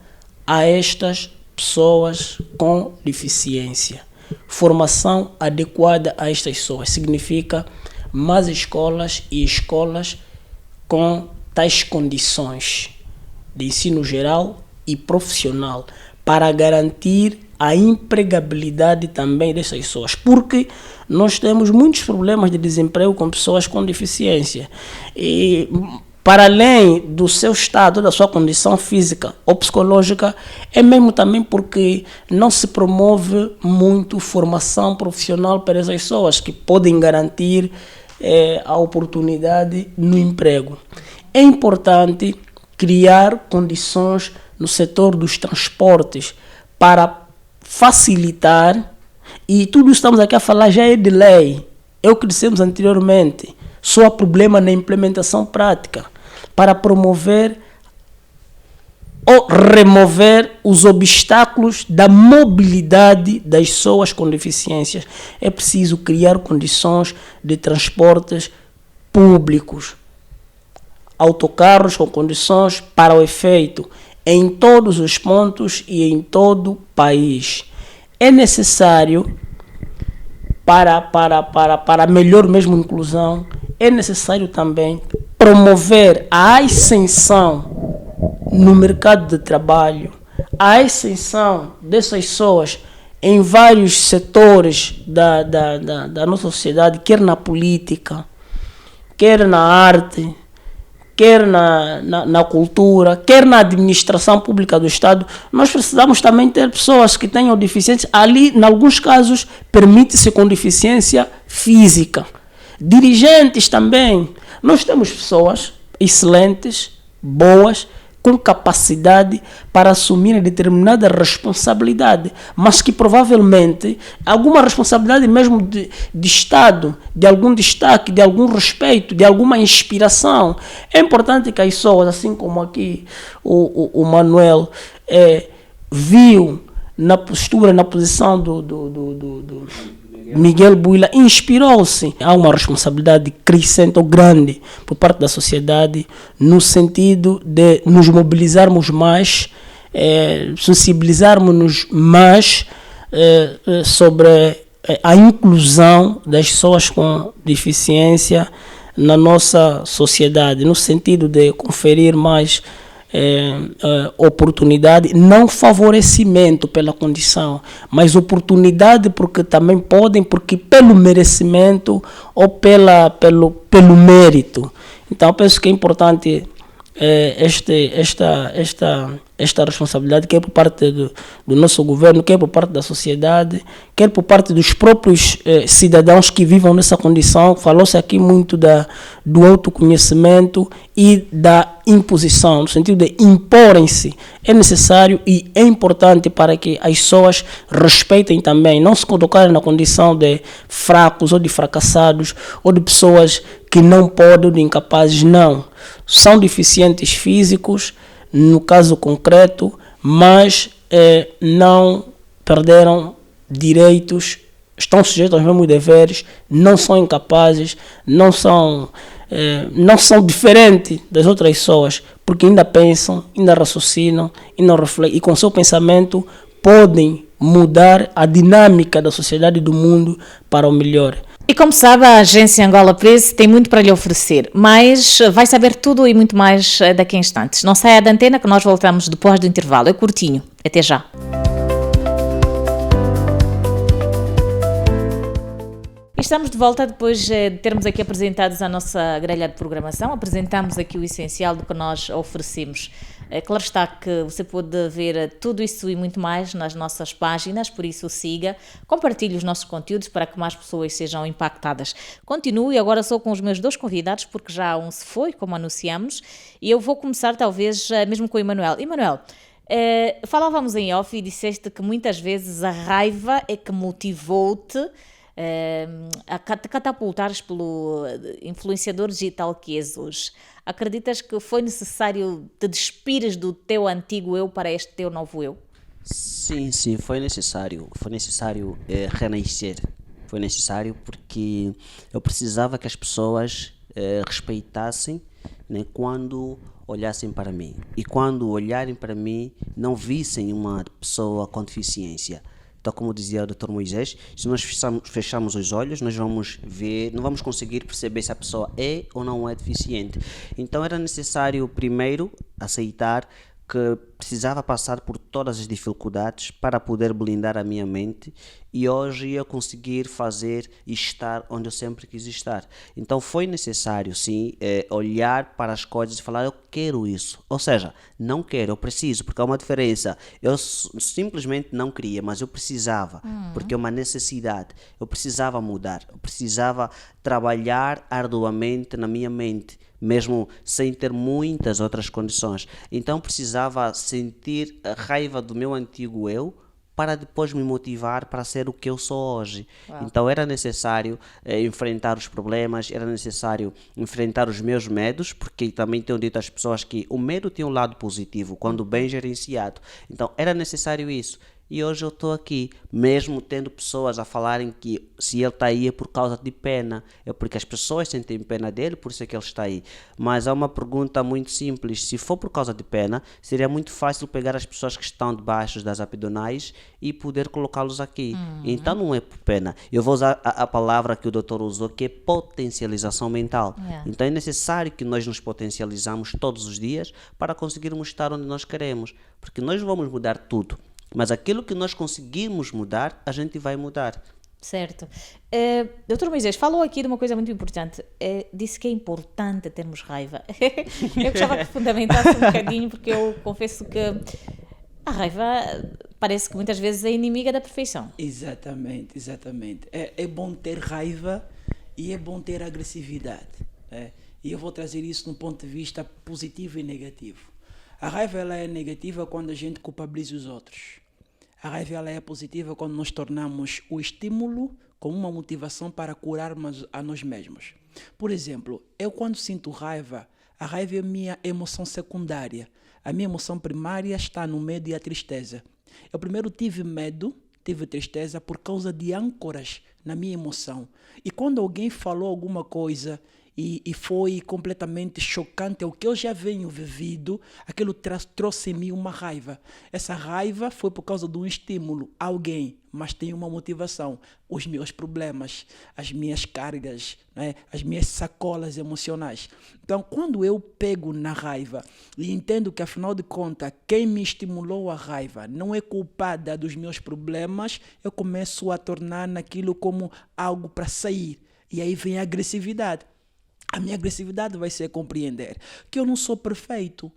a estas pessoas com deficiência. Formação adequada a estas pessoas significa mais escolas e escolas com tais condições de ensino geral e profissional para garantir a empregabilidade também dessas pessoas, porque nós temos muitos problemas de desemprego com pessoas com deficiência e para além do seu estado, da sua condição física ou psicológica, é mesmo também porque não se promove muito formação profissional para essas pessoas que podem garantir a oportunidade no emprego. É importante criar condições no setor dos transportes para facilitar, e tudo isso estamos aqui a falar já é de lei, é o que dissemos anteriormente, só há problema na implementação prática, para promover ou remover os obstáculos da mobilidade das pessoas com deficiências. É preciso criar condições de transportes públicos, autocarros com condições para o efeito, em todos os pontos e em todo o país. É necessário, para melhor mesmo inclusão, é necessário também promover a ascensão no mercado de trabalho, a ascensão dessas pessoas em vários setores da nossa sociedade, quer na política, quer na arte, quer na cultura, quer na administração pública do Estado. Nós precisamos também ter pessoas que tenham deficiência. Ali, em alguns casos, permite-se com deficiência física. Dirigentes também. Nós temos pessoas excelentes, boas, com capacidade para assumir determinada responsabilidade, mas que provavelmente alguma responsabilidade mesmo de Estado, de algum destaque, de algum respeito, de alguma inspiração. É importante que as pessoas, assim como aqui o Manuel viu na postura, na posição do Miguel Buila, inspirou-se. Há uma responsabilidade crescente ou grande por parte da sociedade no sentido de nos mobilizarmos mais, sensibilizarmos-nos mais sobre a inclusão das pessoas com deficiência na nossa sociedade, no sentido de conferir mais oportunidade, não favorecimento pela condição, mas oportunidade porque também podem, porque pelo merecimento ou pelo mérito. Então penso que é importante esta responsabilidade, quer por parte do nosso governo, quer por parte da sociedade, quer por parte dos próprios cidadãos que vivam nessa condição. Falou-se aqui muito do autoconhecimento e da imposição, no sentido de imporem-se. É necessário e é importante para que as pessoas respeitem também, não se colocarem na condição de fracos ou de fracassados ou de pessoas que não podem, ou de incapazes, não. São deficientes físicos, no caso concreto, mas não perderam direitos, estão sujeitos aos mesmos deveres, não são incapazes, não são diferentes das outras pessoas, porque ainda pensam, ainda raciocinam, ainda refletem, e com seu pensamento podem mudar a dinâmica da sociedade e do mundo para o melhor. E como sabe, a agência Angola Press tem muito para lhe oferecer, mas vai saber tudo e muito mais daqui a instantes. Não saia da antena que nós voltamos depois do intervalo. É curtinho. Até já. Estamos de volta depois de termos aqui apresentados a nossa grelha de programação. Apresentamos aqui o essencial do que nós oferecemos. Claro está que você pode ver tudo isso e muito mais nas nossas páginas, por isso siga, compartilhe os nossos conteúdos para que mais pessoas sejam impactadas. Continuo e agora sou com os meus dois convidados, porque já um se foi, como anunciamos, e eu vou começar talvez mesmo com o Emanuel. Emanuel, falávamos em off e disseste que muitas vezes a raiva é que motivou-te a te catapultares pelo influenciador digital que és hoje. Acreditas que foi necessário te despires do teu antigo eu para este teu novo eu? Sim, foi necessário. Foi necessário renascer. Foi necessário porque eu precisava que as pessoas respeitassem, né, quando olhassem para mim. E quando olharem para mim, não vissem uma pessoa com deficiência. Então, como dizia o Dr. Moisés, se nós fecharmos os olhos, nós vamos ver, não vamos conseguir perceber se a pessoa é ou não é deficiente. Então, era necessário primeiro aceitar que precisava passar por todas as dificuldades para poder blindar a minha mente e hoje eu conseguir fazer e estar onde eu sempre quis estar. Então foi necessário sim olhar para as coisas e falar eu quero isso, ou seja, não quero, eu preciso, porque há uma diferença. Eu simplesmente não queria, mas eu precisava, porque é uma necessidade. Eu precisava mudar, eu precisava trabalhar arduamente na minha mente, mesmo sem ter muitas outras condições. Então precisava sentir a raiva do meu antigo eu para depois me motivar para ser o que eu sou hoje. Uau. Então era necessário enfrentar os problemas, era necessário enfrentar os meus medos, porque também tenho dito às pessoas que o medo tem um lado positivo, quando bem gerenciado. Então era necessário isso. E hoje eu estou aqui, mesmo tendo pessoas a falarem que se ele está aí é por causa de pena, é porque as pessoas sentem pena dele, por isso é que ele está aí. Mas há uma pergunta muito simples, se for por causa de pena, seria muito fácil pegar as pessoas que estão debaixo das abdominais e poder colocá-los aqui. Então não é por pena. Eu vou usar a palavra que o doutor usou, que é potencialização mental. Então é necessário que nós nos potencializamos todos os dias para conseguirmos estar onde nós queremos, porque nós vamos mudar tudo. Mas aquilo que nós conseguirmos mudar, a gente vai mudar. Certo. Doutor Moisés, falou aqui de uma coisa muito importante. Disse que é importante termos raiva. Eu gostava que fundamentasse um bocadinho, porque eu confesso que a raiva parece que muitas vezes é inimiga da perfeição. Exatamente. É bom ter raiva e é bom ter agressividade. E eu vou trazer isso de um ponto de vista positivo e negativo. A raiva ela é negativa quando a gente culpabiliza os outros. A raiva ela é positiva quando nós tornamos o estímulo como uma motivação para curarmos a nós mesmos. Por exemplo, eu quando sinto raiva, a raiva é a minha emoção secundária. A minha emoção primária está no medo e a tristeza. Eu primeiro tive medo, tive tristeza por causa de âncoras na minha emoção. E quando alguém falou alguma coisa e foi completamente chocante ao que eu já venho vivido, aquilo trouxe em mim uma raiva. Essa raiva foi por causa de um estímulo, alguém, mas tem uma motivação, os meus problemas, as minhas cargas, né? As minhas sacolas emocionais. Então, quando eu pego na raiva e entendo que, afinal de contas, quem me estimulou a raiva não é culpada dos meus problemas, eu começo a tornar naquilo como algo para sair. E aí vem a agressividade. A minha agressividade vai ser compreender que eu não sou perfeito,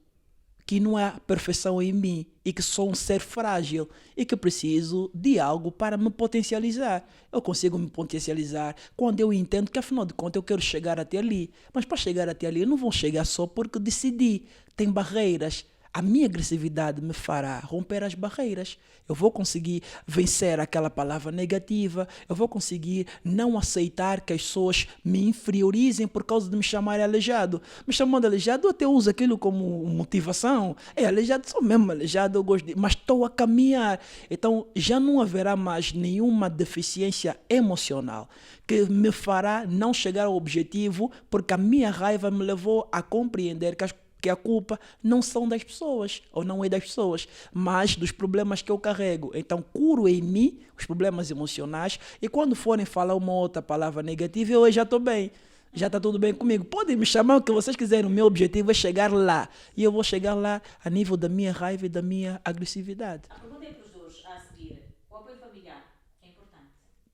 que não há perfeição em mim e que sou um ser frágil e que preciso de algo para me potencializar. Eu consigo me potencializar quando eu entendo que, afinal de contas, eu quero chegar até ali. Mas para chegar até ali, eu não vou chegar só porque decidi. Tem barreiras. A minha agressividade me fará romper as barreiras. Eu vou conseguir vencer aquela palavra negativa. Eu vou conseguir não aceitar que as pessoas me inferiorizem por causa de me chamarem aleijado. Me chamando aleijado, eu até uso aquilo como motivação. É aleijado, sou mesmo aleijado, eu gosto de... mas estou a caminhar. Então já não haverá mais nenhuma deficiência emocional que me fará não chegar ao objetivo, porque a minha raiva me levou a compreender que a culpa não são das pessoas, ou não é das pessoas, mas dos problemas que eu carrego. Então, curo em mim os problemas emocionais e quando forem falar uma outra palavra negativa, eu já estou bem. Já está tudo bem comigo. Podem me chamar o que vocês quiserem. O meu objetivo é chegar lá. E eu vou chegar lá a nível da minha raiva e da minha agressividade. A pergunta é para os dois a seguir. O apoio familiar é importante?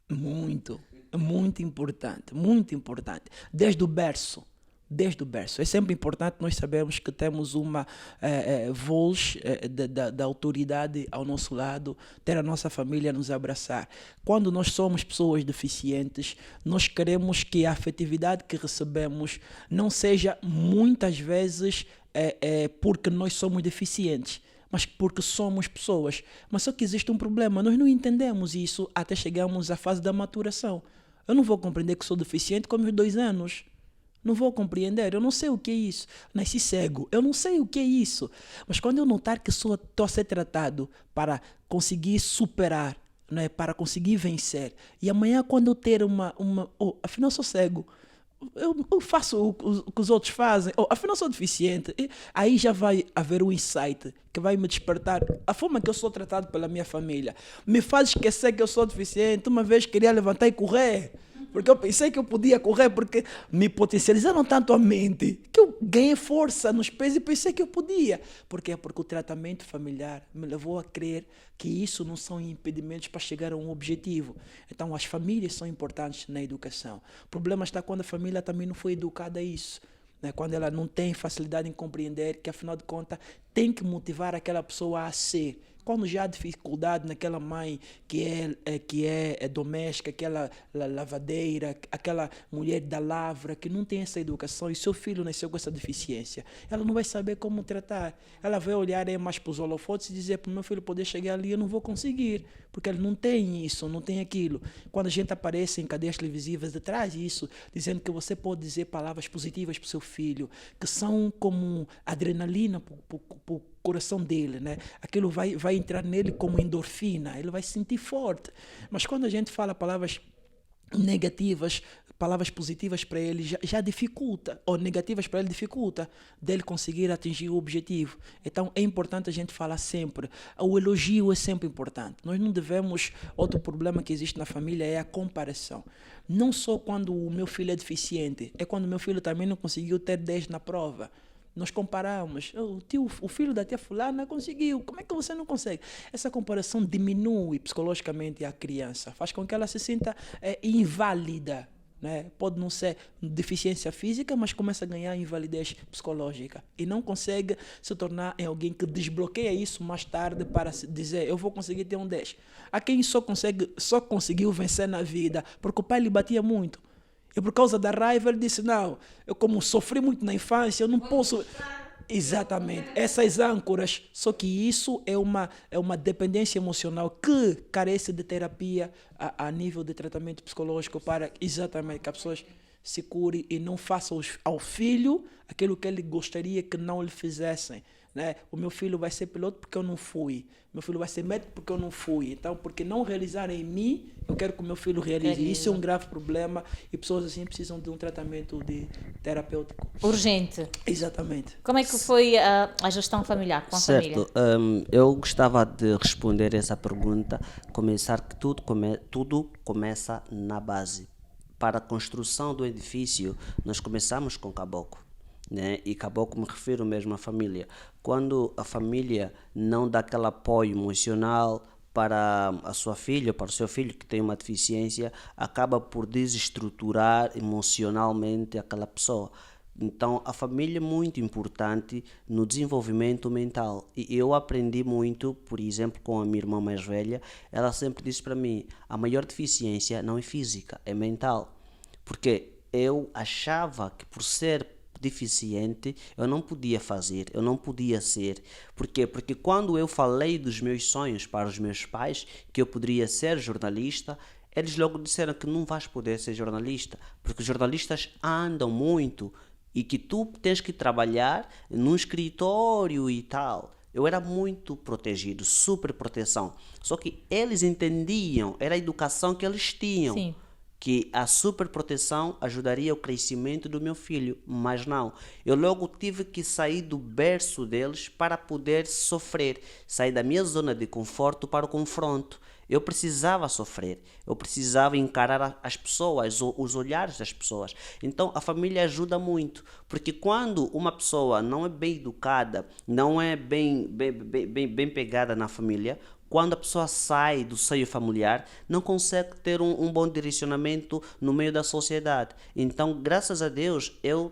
Muito importante. Muito importante. Desde o berço. É sempre importante nós sabermos que temos uma voz da autoridade ao nosso lado, ter a nossa família a nos abraçar. Quando nós somos pessoas deficientes, nós queremos que a afetividade que recebemos não seja muitas vezes porque nós somos deficientes, mas porque somos pessoas. Mas só que existe um problema, nós não entendemos isso até chegarmos à fase da maturação. Eu não vou compreender que sou deficiente com meus 2 anos. Não vou compreender, eu não sei o que é isso. Nasci cego, eu não sei o que é isso. Mas quando eu notar que estou a ser tratado para conseguir superar, né, para conseguir vencer, e amanhã quando eu ter afinal eu sou cego, eu faço o que os outros fazem, afinal sou deficiente, e aí já vai haver um insight que vai me despertar. A forma que eu sou tratado pela minha família me faz esquecer que eu sou deficiente. Uma vez queria levantar e correr, porque eu pensei que eu podia correr, porque me potencializaram tanto a mente que eu ganhei força nos pés e pensei que eu podia. Por quê? Porque o tratamento familiar me levou a crer que isso não são impedimentos para chegar a um objetivo. Então as famílias são importantes na educação. O problema está quando a família também não foi educada a isso. Quando ela não tem facilidade em compreender que, afinal de contas, tem que motivar aquela pessoa a ser. Quando já há dificuldade naquela mãe que é doméstica, aquela lavadeira, aquela mulher da lavra que não tem essa educação e seu filho nasceu com essa deficiência, ela não vai saber como tratar. Ela vai olhar mais para os holofotes e dizer para o meu filho poder chegar ali, eu não vou conseguir, porque ele não tem isso, não tem aquilo. Quando a gente aparece em cadeias televisivas detrás disso, dizendo que você pode dizer palavras positivas para o seu filho, que são como adrenalina para o coração dele, né? Aquilo vai entrar nele como endorfina, ele vai se sentir forte. Mas quando a gente fala palavras negativas, palavras positivas para ele já dificulta, ou negativas para ele dificulta dele conseguir atingir o objetivo. Então é importante a gente falar sempre. O elogio é sempre importante. Nós não devemos... Outro problema que existe na família é a comparação. Não só quando o meu filho é deficiente, é quando o meu filho também não conseguiu ter 10 na prova. Nós comparamos, o filho da tia fulana conseguiu, como é que você não consegue? Essa comparação diminui psicologicamente a criança, faz com que ela se sinta inválida, né? Pode não ser deficiência física, mas começa a ganhar invalidez psicológica e não consegue se tornar em alguém que desbloqueia isso mais tarde para dizer, eu vou conseguir ter um 10. Há quem só conseguiu vencer na vida porque o pai lhe batia muito. E por causa da raiva ele disse, não, eu como sofri muito na infância, eu não posso... Exatamente, essas âncoras. Só que isso é uma dependência emocional que carece de terapia a nível de tratamento psicológico para exatamente que as pessoas se cure e não façam ao filho aquilo que ele gostaria que não lhe fizessem. né? O meu filho vai ser piloto porque eu não fui. Meu filho vai ser médico porque eu não fui. Então, porque não realizar em mim, eu quero que o meu filho realize. Isso é um grave problema e pessoas assim precisam de um tratamento terapêutico. Urgente. Exatamente. Como é que foi a gestão familiar com a família? Certo, eu gostava de responder essa pergunta, começar que tudo começa na base. Para a construção do edifício, nós começamos com caboclo, né? E caboclo me refiro mesmo à família. Quando a família não dá aquele apoio emocional para a sua filha, para o seu filho que tem uma deficiência, acaba por desestruturar emocionalmente aquela pessoa. Então, a família é muito importante no desenvolvimento mental. E eu aprendi muito, por exemplo, com a minha irmã mais velha. Ela sempre disse para mim, a maior deficiência não é física, é mental. Porque eu achava que por ser deficiente eu não podia fazer, eu não podia ser. Por quê? Porque quando eu falei dos meus sonhos para os meus pais, que eu poderia ser jornalista, eles logo disseram que não vais poder ser jornalista, porque os jornalistas andam muito e que tu tens que trabalhar num escritório e tal. Eu era muito protegido, super proteção. Só que eles entendiam, era a educação que eles tinham. Sim. Que a superproteção ajudaria o crescimento do meu filho, mas não. Eu logo tive que sair do berço deles para poder sofrer, sair da minha zona de conforto para o confronto. Eu precisava sofrer, eu precisava encarar as pessoas, os olhares das pessoas. Então a família ajuda muito, porque quando uma pessoa não é bem educada, não é bem pegada na família, quando a pessoa sai do seio familiar, não consegue ter um bom direcionamento no meio da sociedade. Então, graças a Deus, eu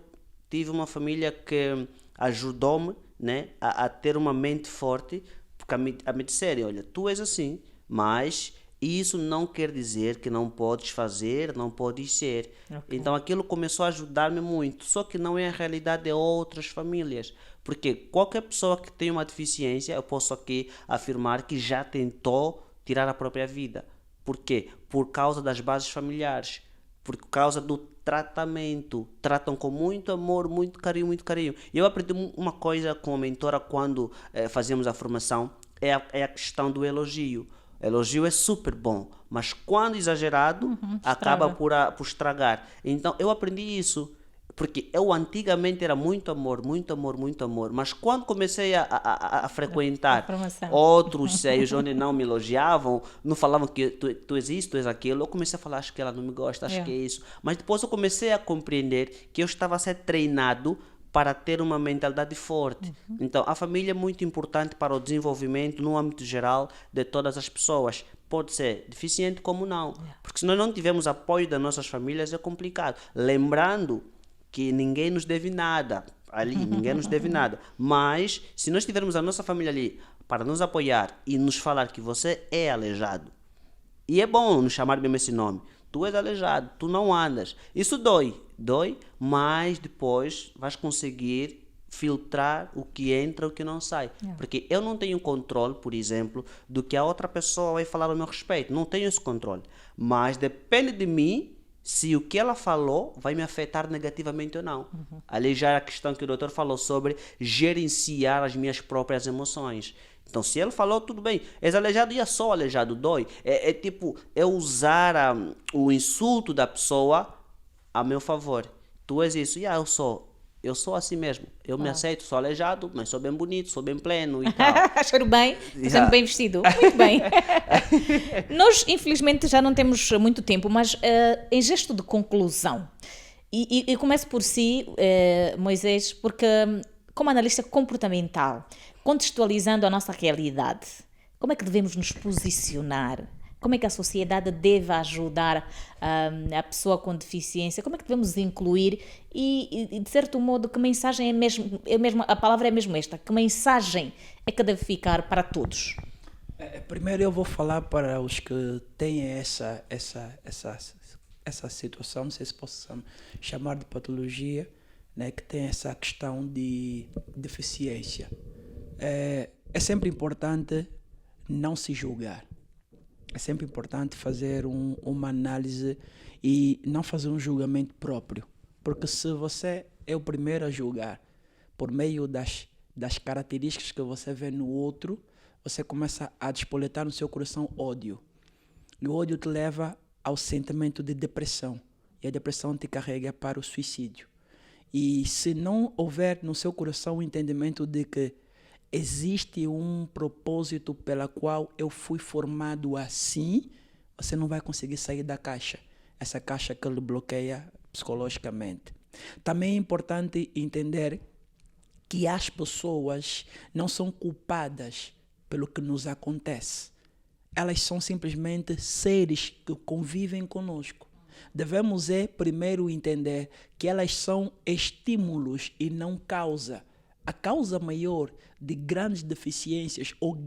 tive uma família que ajudou-me, né, a ter uma mente forte, porque a me disserem, olha, tu és assim, mas isso não quer dizer que não podes fazer, não podes ser. Okay. Então aquilo começou a ajudar-me muito, só que não é a realidade de outras famílias. Porque qualquer pessoa que tem uma deficiência, eu posso aqui afirmar que já tentou tirar a própria vida. Por quê? Por causa das bases familiares, por causa do tratamento. Tratam com muito amor, muito carinho, muito carinho. E eu aprendi uma coisa com a mentora quando fazíamos a formação, é a questão do elogio. Elogio é super bom, mas quando exagerado, acaba por estragar. Então, eu aprendi isso, porque eu antigamente era muito amor, muito amor, muito amor, mas quando comecei a frequentar outros seios onde não me elogiavam, não falavam que tu és isso, tu és aquilo, eu comecei a falar, acho que ela não me gosta, acho que é isso. Mas depois eu comecei a compreender que eu estava a ser treinado para ter uma mentalidade forte. Então, a família é muito importante para o desenvolvimento, no âmbito geral, de todas as pessoas. Pode ser deficiente como não. Porque se nós não tivermos apoio das nossas famílias, é complicado. Lembrando que ninguém nos deve nada. Ali, ninguém nos deve nada. Mas, se nós tivermos a nossa família ali para nos apoiar e nos falar que você é aleijado, e é bom nos chamar mesmo esse nome, tu és aleijado, tu não andas. Isso dói, mas depois vais conseguir filtrar o que entra e o que não sai. Porque eu não tenho controle, por exemplo, do que a outra pessoa vai falar ao meu respeito. Não tenho esse controle. Mas depende de mim se o que ela falou vai me afetar negativamente ou não. Ali já é a questão que o doutor falou sobre gerenciar as minhas próprias emoções. Então, se ele falou, tudo bem. És aleijado e é só aleijado, dói. É tipo, é usar o insulto da pessoa a meu favor. Tu és isso. Eu sou assim mesmo. Eu me aceito, sou aleijado, mas sou bem bonito, sou bem pleno e tal. Cheiro bem, sempre bem vestido. Muito bem. Nós, infelizmente, já não temos muito tempo, mas em gesto de conclusão, e começo por si, Moisés, porque como analista comportamental, contextualizando a nossa realidade, como é que devemos nos posicionar? Como é que a sociedade deve ajudar a pessoa com deficiência? Como é que devemos incluir? E de certo modo, que mensagem é mesmo, a palavra é mesmo esta, que mensagem é que deve ficar para todos? Primeiro eu vou falar para os que têm essa situação, não sei se posso chamar de patologia, né, que tem essa questão de deficiência. É sempre importante não se julgar. É sempre importante fazer uma análise e não fazer um julgamento próprio. Porque se você é o primeiro a julgar por meio das das características que você vê no outro, você começa a despoletar no seu coração ódio. E o ódio te leva ao sentimento de depressão. E a depressão te carrega para o suicídio. E se não houver no seu coração o entendimento de que existe um propósito pela qual eu fui formado assim, você não vai conseguir sair da caixa. Essa caixa que lhe bloqueia psicologicamente. Também é importante entender que as pessoas não são culpadas pelo que nos acontece. Elas são simplesmente seres que convivem conosco. Devemos primeiro entender que elas são estímulos e não causa. A causa maior de grandes deficiências ou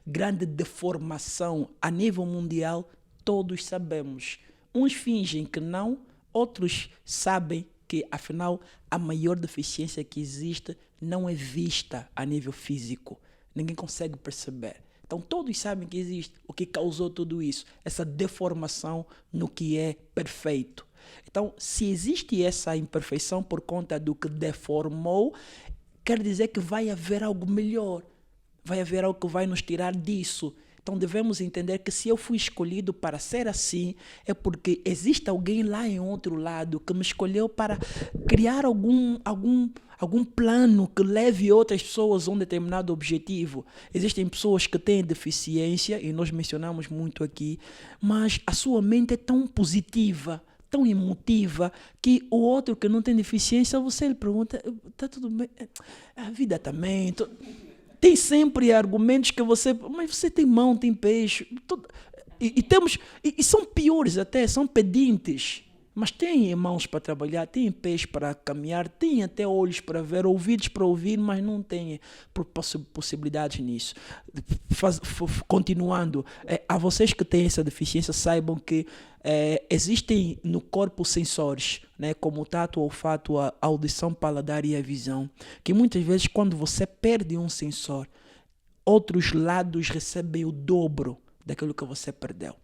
grande deformação a nível mundial, todos sabemos. Uns fingem que não, outros sabem que, afinal, a maior deficiência que existe não é vista a nível físico. Ninguém consegue perceber. Então, todos sabem que existe o que causou tudo isso, essa deformação no que é perfeito. Então, se existe essa imperfeição por conta do que deformou, quer dizer que vai haver algo melhor. Vai haver algo que vai nos tirar disso. Então devemos entender que se eu fui escolhido para ser assim, é porque existe alguém lá em outro lado que me escolheu para criar algum plano que leve outras pessoas a um determinado objetivo. Existem pessoas que têm deficiência, e nós mencionamos muito aqui, mas a sua mente é tão positiva, tão emotiva, que o outro que não tem deficiência, você lhe pergunta, está tudo bem? A vida também... Tem sempre argumentos que mas você tem mão, tem peixe, e são piores até, são pedintes, mas têm mãos para trabalhar, têm pés para caminhar, têm até olhos para ver, ouvidos para ouvir, mas não têm possibilidades nisso. Continuando, a vocês que têm essa deficiência, saibam que existem no corpo sensores, né, como o tato, o olfato, a audição, o paladar e a visão, que muitas vezes quando você perde um sensor, outros lados recebem o dobro daquilo que você perdeu.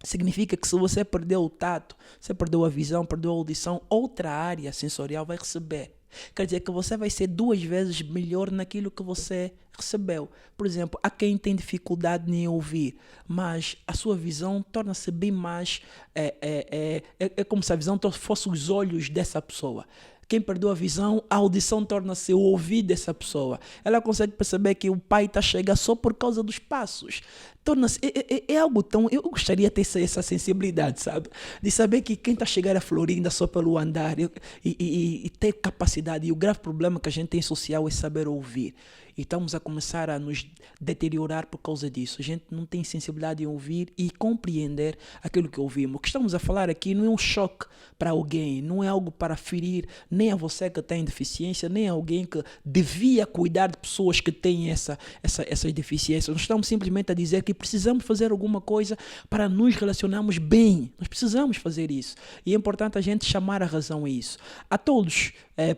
Significa que se você perdeu o tato, você perdeu a visão, perdeu a audição, outra área sensorial vai receber. Quer dizer que você vai ser 2 vezes melhor naquilo que você recebeu. Por exemplo, há quem tem dificuldade em ouvir, mas a sua visão torna-se bem mais... É como se a visão fosse os olhos dessa pessoa. Quem perdeu a visão, a audição torna-se o ouvido dessa pessoa. Ela consegue perceber que o pai está chegando só por causa dos passos. Torna-se, é algo tão... Eu gostaria de ter essa sensibilidade, sabe? De saber que quem está chegando a Florinda só pelo andar e ter capacidade. E o grave problema que a gente tem social é saber ouvir. E estamos a começar a nos deteriorar por causa disso. A gente não tem sensibilidade em ouvir e compreender aquilo que ouvimos. O que estamos a falar aqui não é um choque para alguém, não é algo para ferir nem a você que tem deficiência, nem a alguém que devia cuidar de pessoas que têm essas deficiências. Nós estamos simplesmente a dizer que precisamos fazer alguma coisa para nos relacionarmos bem. Nós precisamos fazer isso. E é importante a gente chamar a razão a isso. A todos,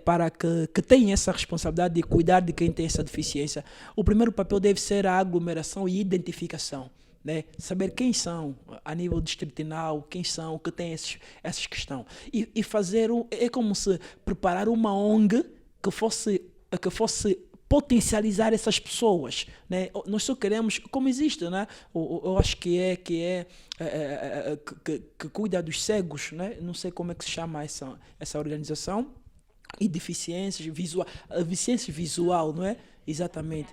para que tenham essa responsabilidade de cuidar de quem tem essa deficiência, o primeiro papel deve ser a aglomeração e identificação. Né? Saber quem são a nível distrital, quem são, que têm essas questões. E fazer, é como se preparar uma ONG que fosse potencializar essas pessoas, né? Nós só queremos, como existe, né? Eu acho que cuida dos cegos, né? Não sei como é que se chama essa organização, e deficiência visual, não é? Exatamente.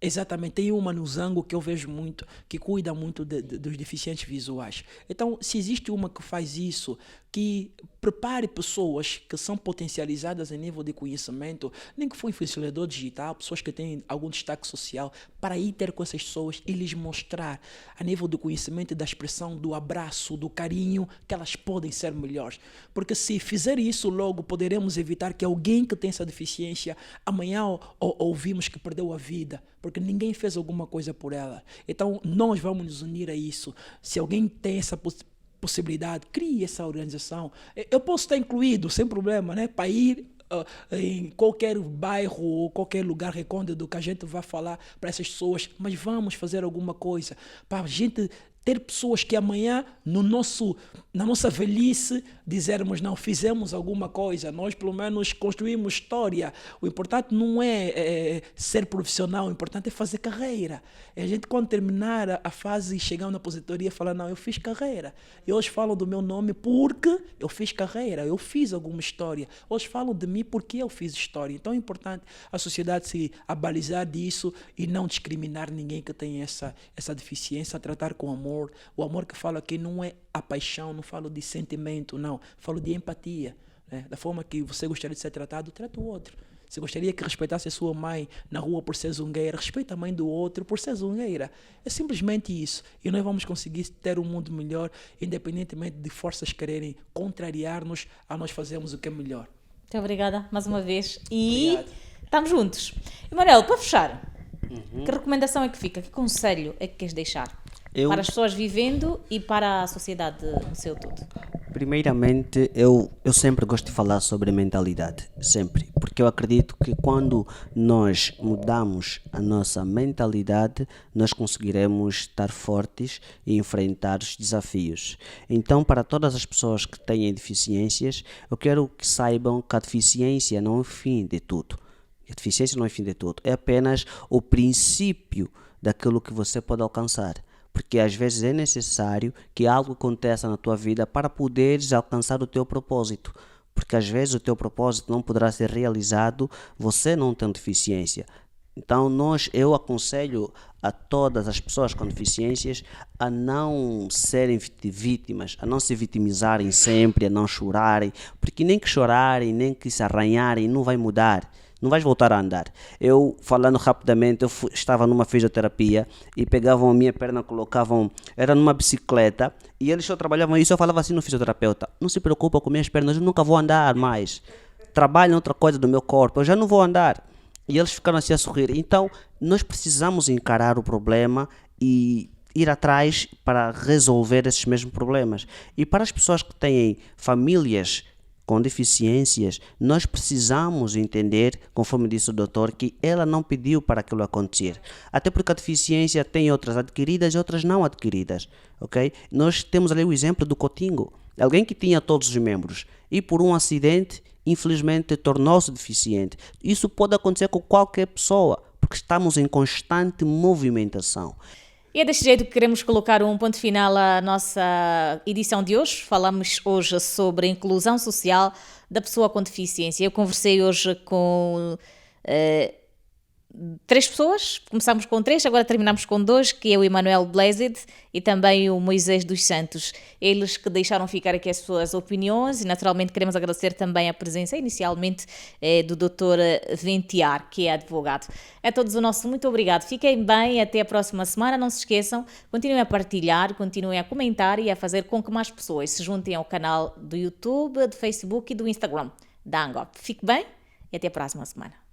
Exatamente, tem uma no Zango que eu vejo muito, que cuida muito dos deficientes visuais. Então, se existe uma que faz isso, que prepare pessoas que são potencializadas em nível de conhecimento, nem que for influenciador digital, pessoas que têm algum destaque social, para ir ter com essas pessoas e lhes mostrar a nível do conhecimento e da expressão, do abraço, do carinho, que elas podem ser melhores. Porque se fizer isso logo, poderemos evitar que alguém que tem essa deficiência, amanhã ouvimos que perdeu a vida, porque ninguém fez alguma coisa por ela. Então, nós vamos nos unir a isso. Se alguém tem essa possibilidade, crie essa organização. Eu posso estar incluído, sem problema, né? Para ir em qualquer bairro ou qualquer lugar recôndito que a gente vai falar para essas pessoas, mas vamos fazer alguma coisa para a gente ter pessoas que amanhã, na nossa velhice, dizermos, não, fizemos alguma coisa, nós pelo menos construímos história. O importante não é ser profissional, o importante é fazer carreira. E a gente, quando terminar a fase e chegar na aposentadoria, falar, não, eu fiz carreira. E hoje falam do meu nome porque eu fiz carreira, eu fiz alguma história. Hoje falam de mim porque eu fiz história. Então é importante a sociedade se abalizar disso e não discriminar ninguém que tem essa deficiência, tratar com amor. O amor que falo aqui não é a paixão, não falo de sentimento, não. Falo de empatia. Né? Da forma que você gostaria de ser tratado, trata o outro. Se gostaria que respeitasse a sua mãe na rua por ser zungueira, respeita a mãe do outro por ser zungueira. É simplesmente isso. E nós vamos conseguir ter um mundo melhor, independentemente de forças quererem contrariar-nos a nós fazermos o que é melhor. Muito obrigada mais uma vez. E Obrigado. estamos juntos. Emanuel, para fechar, que recomendação é que fica? Que conselho é que queres deixar? Para as pessoas vivendo e para a sociedade no seu todo. Primeiramente, eu sempre gosto de falar sobre mentalidade, sempre, porque eu acredito que quando nós mudamos a nossa mentalidade, nós conseguiremos estar fortes e enfrentar os desafios. Então, para todas as pessoas que têm deficiências, eu quero que saibam que a deficiência não é o fim de tudo. A deficiência não é o fim de tudo, é apenas o princípio daquilo que você pode alcançar. Porque às vezes é necessário que algo aconteça na tua vida para poderes alcançar o teu propósito. Porque às vezes o teu propósito não poderá ser realizado você não tendo deficiência. Então eu aconselho a todas as pessoas com deficiências a não serem vítimas, a não se vitimizarem sempre, a não chorarem, porque nem que chorarem, nem que se arranharem, não vai mudar. Não vais voltar a andar. Eu, falando rapidamente, estava numa fisioterapia e pegavam a minha perna, colocavam, era numa bicicleta, e eles só trabalhavam isso. Eu falava assim no fisioterapeuta: não se preocupa com minhas pernas, eu nunca vou andar mais. Trabalhem outra coisa do meu corpo, eu já não vou andar. E eles ficaram assim a sorrir. Então, nós precisamos encarar o problema e ir atrás para resolver esses mesmos problemas. E para as pessoas que têm famílias com deficiências, nós precisamos entender, conforme disse o doutor, que ela não pediu para aquilo acontecer. Até porque a deficiência tem outras adquiridas e outras não adquiridas. Okay? Nós temos ali o exemplo do Cotingo. Alguém que tinha todos os membros e por um acidente, infelizmente, tornou-se deficiente. Isso pode acontecer com qualquer pessoa, porque estamos em constante movimentação. E é deste jeito que queremos colocar um ponto final à nossa edição de hoje. Falamos hoje sobre a inclusão social da pessoa com deficiência. Eu conversei hoje com 3 pessoas, começámos com 3, agora terminamos com 2, que é o Emanuel Blazed e também o Moisés dos Santos. Eles que deixaram ficar aqui as suas opiniões e naturalmente queremos agradecer também a presença inicialmente do Dr. Ventiar, que é advogado. A todos o nosso muito obrigado. Fiquem bem, até a próxima semana. Não se esqueçam, continuem a partilhar, continuem a comentar e a fazer com que mais pessoas se juntem ao canal do YouTube, do Facebook e do Instagram da Angop. Fique bem e até a próxima semana.